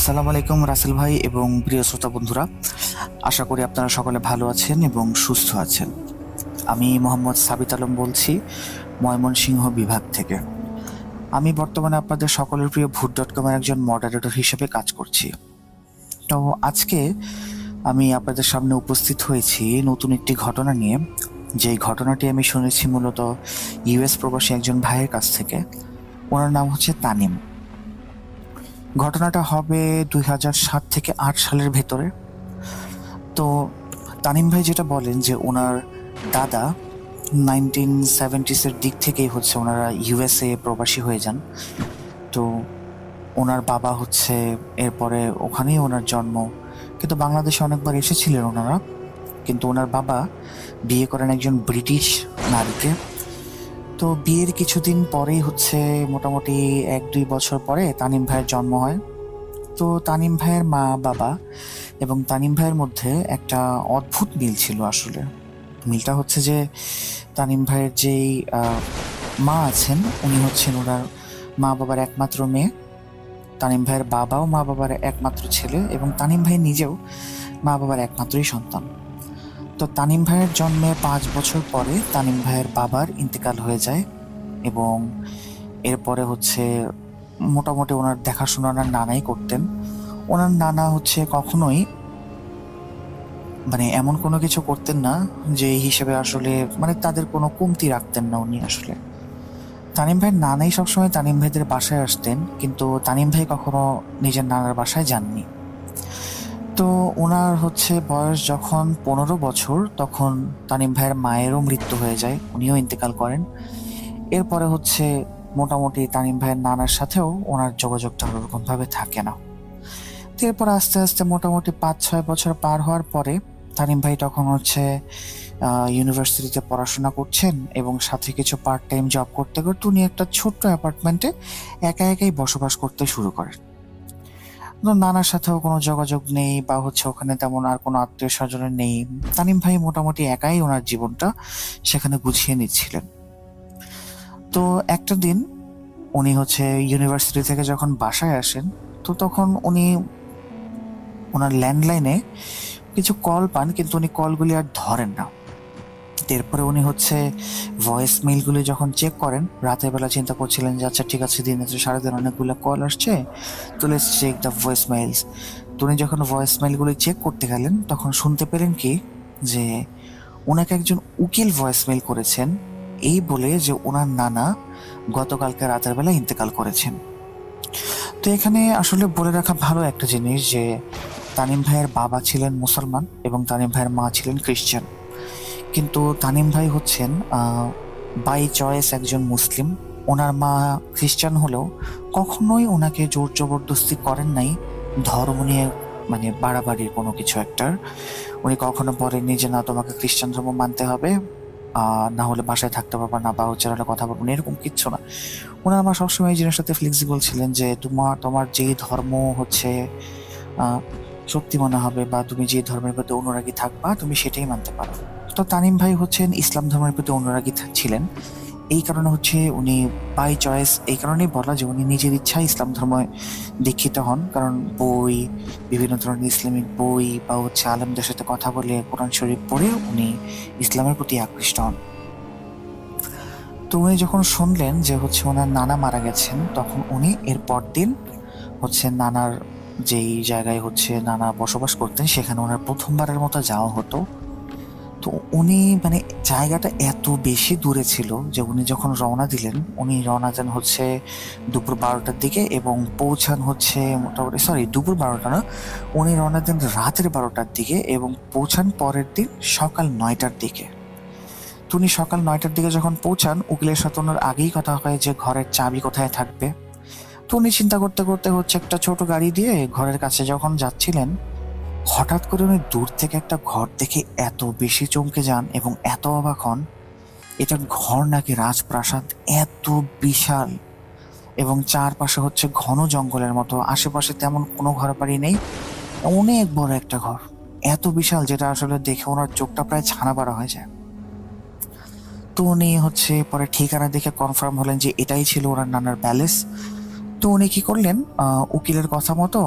আসসালামু আলাইকুম রাসেল ভাই এবং প্রিয় শ্রোতা বন্ধুরা। আশা করি আপনারা সকলে ভালো আছেন এবং সুস্থ আছেন। আমি মোহাম্মদ সাবিত আলম বলছি, ময়মনসিংহ বিভাগ থেকে। আমি বর্তমানে আপনাদের সকলের প্রিয় ভূত.com এর একজন মডারেটর হিসেবে কাজ করছি। তো আজকে আমি আপনাদের সামনে উপস্থিত হয়েছি নতুন একটি ঘটনা নিয়ে। যে ঘটনাটি আমি শুনেছি মূলত ইউএস প্রবাসী একজন ভাইয়ের কাছ থেকে। ওনার নাম হচ্ছে তানিম। ঘটনাটা হবে 2007 থেকে 8 সালের ভেতরে। তো তানিম ভাই যেটা বলেন যে ওনার দাদা 1970s দিক থেকেই হচ্ছে ওনারা ইউএসএ প্রবাসী হয়ে যান। তো ওনার বাবা হচ্ছে এরপরে ওখানেই ওনার জন্ম, কিন্তু বাংলাদেশে অনেকবার এসেছিলেন ওনারা। কিন্তু ওনার বাবা বিয়ে করেন একজন ব্রিটিশ নারীকে। তো বিয়ের কিছুদিন পরেই হচ্ছে মোটামুটি 1-2 বছর পরে তানিম ভাইয়ের জন্ম হয়। তো তানিম ভাইয়ের মা বাবা এবং তানিম ভাইয়ের মধ্যে একটা অদ্ভুত মিল ছিল। আসলে মিলটা হচ্ছে যে তানিম ভাইয়ের যেই মা আছেন, উনি হচ্ছেন ওনার মা বাবার একমাত্র মেয়ে। তানিম ভাইয়ের বাবাও মা বাবার একমাত্র ছেলে এবং তানিম ভাই নিজেও মা বাবার একমাত্রই সন্তান। তো তানিম ভাইয়ের জন্মের 5 বছর পরে তানিম ভাইয়ের বাবার ইন্তেকাল হয়ে যায় এবং এরপরে হচ্ছে মোটামুটি ওনার দেখাশোনা ওনার নানাই করতেন। ওনার নানা হচ্ছে কখনোই মানে এমন কোনো কিছু করতেন না যে হিসেবে আসলে মানে তাদের কোনো কমতি রাখতেন না উনি। আসলে তানিম ভাইয়ের নানাই সবসময় তানিম ভাইদের বাসায় আসতেন, কিন্তু তানিম ভাই কখনো নিজের নানার বাসায় যাননি। তো ওনার হচ্ছে বয়স যখন 15 বছর, তখন তানিম ভাইয়ের মায়েরও মৃত্যু হয়ে যায়, উনিও ইন্তেকাল করেন। এরপরে হচ্ছে মোটামুটি তানিম ভাইয়ের নানার সাথেও ওনার যোগাযোগটা ওরকমভাবে থাকে না। তো এরপর আস্তে আস্তে মোটামুটি 5-6 বছর পার হওয়ার পরে তানিম ভাই তখন হচ্ছে ইউনিভার্সিটিতে পড়াশোনা করছেন এবং সাথে কিছু পার্ট টাইম জব করতে করতে উনি একটা ছোট্ট অ্যাপার্টমেন্টে একা একাই বসবাস করতে শুরু করেন। নানার সাথেও কোনো যোগাযোগ নেই বা হচ্ছে ওখানে তেমন আর কোনো আত্মীয় স্বজনের নেই। তানিম ভাই মোটামুটি একাই ওনার জীবনটা সেখানে গুছিয়ে নিচ্ছিলেন। তো একটা দিন উনি হচ্ছে ইউনিভার্সিটি থেকে যখন বাসায় আসেন, তো তখন উনি ওনার ল্যান্ডলাইনে কিছু কল পান, কিন্তু উনি কলগুলি আর ধরেন না। এরপরে উনি হচ্ছে ভয়েস মেইলগুলি যখন চেক করেন, রাতের বেলা চিন্তা করছিলেন যে আচ্ছা ঠিক আছে, দিনে তো সারাদিন অনেকগুলো কল আসছে, তো let's check the voice mails. তো উনি যখন ভয়েস মেইলগুলি চেক করতে গেলেন, তখন শুনতে পেলেন কি যে ওনাকে একজন উকিল ভয়েস মেইল করেছেন এই বলে যে ওনার নানা গতকালকে রাতের বেলা ইন্তেকাল করেছেন। তো এখানে আসলে বলে রাখা ভালো একটা জিনিস যে তানিম ভাইয়ের বাবা ছিলেন মুসলমান এবং তানিম ভাইয়ের মা ছিলেন খ্রিস্টান। কিন্তু তানিম ভাই হচ্ছেন বাই চয়েস একজন মুসলিম। ওনার মা খ্রিস্টান হলেও কখনোই ওনাকে জোর জবরদস্তি করেন নাই ধর্ম নিয়ে, মানে বাড়াবাড়ির কোনো কিছু একটার। উনি কখনো বলেননি যে না তোমাকে খ্রিস্টান ধর্ম মানতে হবে, না হলে বাসায় থাকতে পারবা না, বা হচ্ছে না কথা বলবো না, এরকম কিচ্ছু না। ওনার মা সবসময় এই জিনিসটাতে ফ্লেক্সিবল ছিলেন যে তোমার যেই ধর্ম হচ্ছে সত্যি মনে হবে বা তুমি যে ধর্মের প্রতি অনুরাগী থাকবা তুমি সেটাই মানতে পারো। তো তানিম ভাই হচ্ছেন ইসলাম ধর্মের প্রতি অনুরাগী ছিলেন। এই কারণে হচ্ছে উনি বাই চয়েস, এই কারণেই বলা যে উনি নিজের ইচ্ছায় ইসলাম ধর্মে দীক্ষিত হন। কারণ বিভিন্ন ধরনের ইসলামিক বই বা হচ্ছে আলেমদের সাথে কথা বলে কোরআন শরীফ পড়ে উনি ইসলামের প্রতি আকৃষ্ট হন। তো উনি যখন শুনলেন যে হচ্ছে ওনার নানা মারা গেছেন, তখন উনি এর পরদিন হচ্ছে নানার যেই জায়গায় হচ্ছে নানা বসবাস করতেন সেখানে ওনার প্রথমবারের মতো যাওয়া হতো। তো উনি মানে জায়গাটা এত বেশি দূরে ছিল যে উনি যখন রওনা দিলেন, উনি রওনা দেন হচ্ছে দুপুর 12টার দিকে এবং পৌঁছান হচ্ছে মোটামুটি দুপুর 12টা না, উনি রওনা দেন রাতের 12টার দিকে এবং পৌঁছান পরের দিন সকাল 9টার দিকে। তো উনি সকাল 9টার দিকে যখন পৌঁছান, উকিলের সাথে ওনার আগেই কথা হয় যে ঘরের চাবি কোথায় থাকবে। তো উনি চিন্তা করতে করতে হচ্ছে একটা ছোট গাড়ি দিয়ে ঘরের কাছে যখন যাচ্ছিলেন, হঠাৎ করে উনি দূর থেকে একটা ঘর দেখে এত বেশি চমকে যান এবং এত অবাক হন। এটা ঘর নাকি রাজপ্রাসাদ, এত বিশাল এবং চারপাশে হচ্ছে ঘন জঙ্গলের মতো, আশেপাশে তেমন কোনো ঘর বাড়ি নেই, অনেক বড় একটা ঘর, এত বিশাল যেটা আসলে দেখে ওনার চোখটা প্রায় ছানা বড়া হয়ে যায়। তো উনি হচ্ছে পরে ঠিকানা দেখে কনফার্ম হলেন যে এটাই ছিল ওনার নানার প্যালেস। তো তো উনি কি করলেন, উকিলের কথা মতো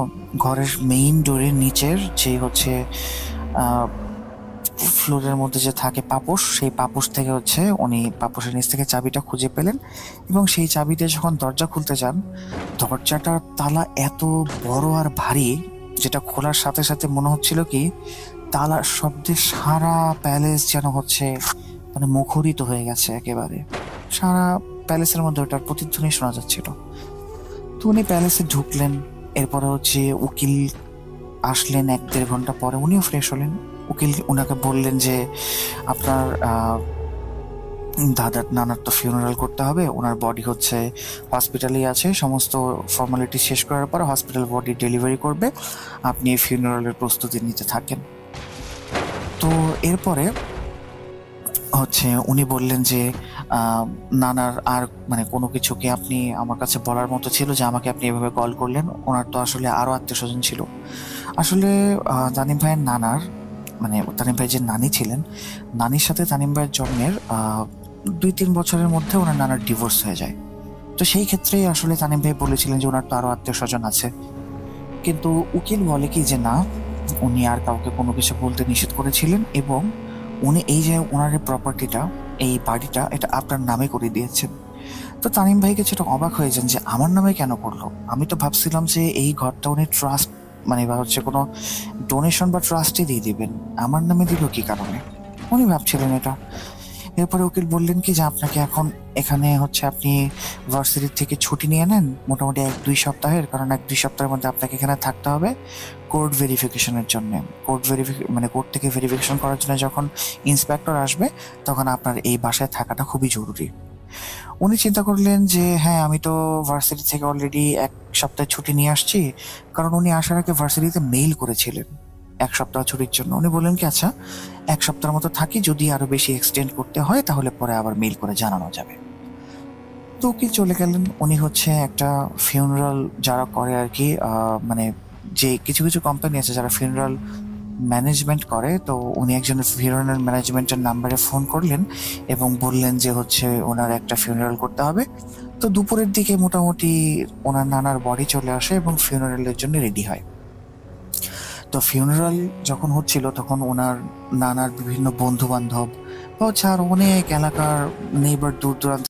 ঘরের মেইন ডোরের নিচের যে হচ্ছে ফ্লোরের মধ্যে যে থাকে পাপোশ, সেই পাপোশ থেকে হচ্ছে উনি পাপোশের নিচ থেকে চাবিটা খুঁজে পেলেন এবং সেই চাবি দিয়ে যখন দরজা খুলতে যান, দরজাটার তালা এত বড় আর ভারী, যেটা খোলার সাথে সাথে মনে হচ্ছিল কি তালার শব্দে সারা প্যালেস যেন হচ্ছে মানে মুখরিত হয়ে গেছে একেবারে। সারা প্যালেসের মধ্যে ওটার প্রতিধ্বনি শোনা যাচ্ছিল। তো উনি প্যালেসে ঢুকলেন, এরপরে হচ্ছে উকিল আসলেন 1-1.5 ঘন্টা পরে, উনিও ফ্রেশ হলেন। উকিল ওনাকে বললেন যে আপনার দাদার নানার তো ফিউনারাল করতে হবে, ওনার বডি হচ্ছে হসপিটালেই আছে, সমস্ত ফর্মালিটি শেষ করার পর হসপিটাল বডি ডেলিভারি করবে, আপনি এই ফিউনারালের প্রস্তুতি নিতে থাকেন। তো এরপরে হচ্ছে উনি বললেন যে নানার আর মানে কোনো কিছু কি আপনি আমার কাছে বলার মতো ছিল যে আমাকে আপনি এভাবে কল করলেন? ওনার তো আসলে আরও আত্মীয় স্বজন ছিল। আসলে তানিম ভাইয়ের নানার মানে তানিম ভাই যে নানি ছিলেন, নানির সাথে তানিম ভাইয়ের জন্মের 2-3 বছরের মধ্যে ওনার নানার ডিভোর্স হয়ে যায়। তো সেই ক্ষেত্রেই আসলে তানিম ভাই বলেছিলেন যে ওনার তো আরও আত্মীয় স্বজন আছে। কিন্তু উকিল বলে কি যে না, উনি আর কাউকে কোনো কিছু বলতে নিষেধ করেছিলেন এবং উনি এই যে ওনার প্রপার্টিটা, এই বাড়িটা এটা আপনার নামে করে দিয়েছেন। তো তানিম ভাইকে সেটা অবাক হয়ে যান যে আমার নামে কেন করলো, আমি তো ভাবছিলাম যে এই ঘরটা উনি ট্রাস্ট মানে বা হচ্ছে কোনো ডোনেশন বা ট্রাস্টে দিয়ে দিবেন, আমার নামে দিল কি কারণে, উনি ভাবছিলেন এটা। এরপরে উকিল বললেন কি যে আপনাকে এখন এখানে হচ্ছে আপনি ভার্সিটি থেকে ছুটি নিয়ে নেন মোটামুটি 1-2 সপ্তাহের, কারণ 1-2 সপ্তাহের মধ্যে আপনাকে এখানে থাকতে হবে কোর্ট ভেরিফিকেশনের জন্য। কোর্ট থেকে ভেরিফিকেশন করার জন্য যখন ইন্সপেক্টর আসবে তখন আপনার এই বাসায় থাকাটা খুবই জরুরি। উনি চিন্তা করলেন যে হ্যাঁ, আমি তো ভার্সিটি থেকে অলরেডি 1 সপ্তাহ ছুটি নিয়ে আসছি, কারণ উনি আসার আগে ভার্সিটিতে মেইল করেছিলেন 1 সপ্তাহ ছুটির জন্য। উনি বললেন কি আচ্ছা 1 সপ্তাহের মতো থাকি, যদি আরো বেশি এক্সটেন্ড করতে হয় তাহলে পরে আবার মেইল করে জানানো যাবে। তো উকিল চলে গেলেন। উনি হচ্ছে একটা ফিউনারাল যারা করে আর কি, মানে যে কিছু কিছু কোম্পানি আছে যারা ফিউনারাল ম্যানেজমেন্ট করে, তো উনি একজন ফিউনারাল ম্যানেজমেন্টের নাম্বারে ফোন করলেন এবং বললেন যে হচ্ছে ওনার একটা ফিউনারাল করতে হবে। তো দুপুরের দিকে মোটামুটি ওনার নানার বডি চলে আসে এবং ফিউনারালের জন্য রেডি হয়। তো ফিউনারাল যখন হচ্ছিল তখন ওনার নানার বিভিন্ন বন্ধু বান্ধব বা হচ্ছে আর অনেক এলাকার নেইবার দূর দূরান্ত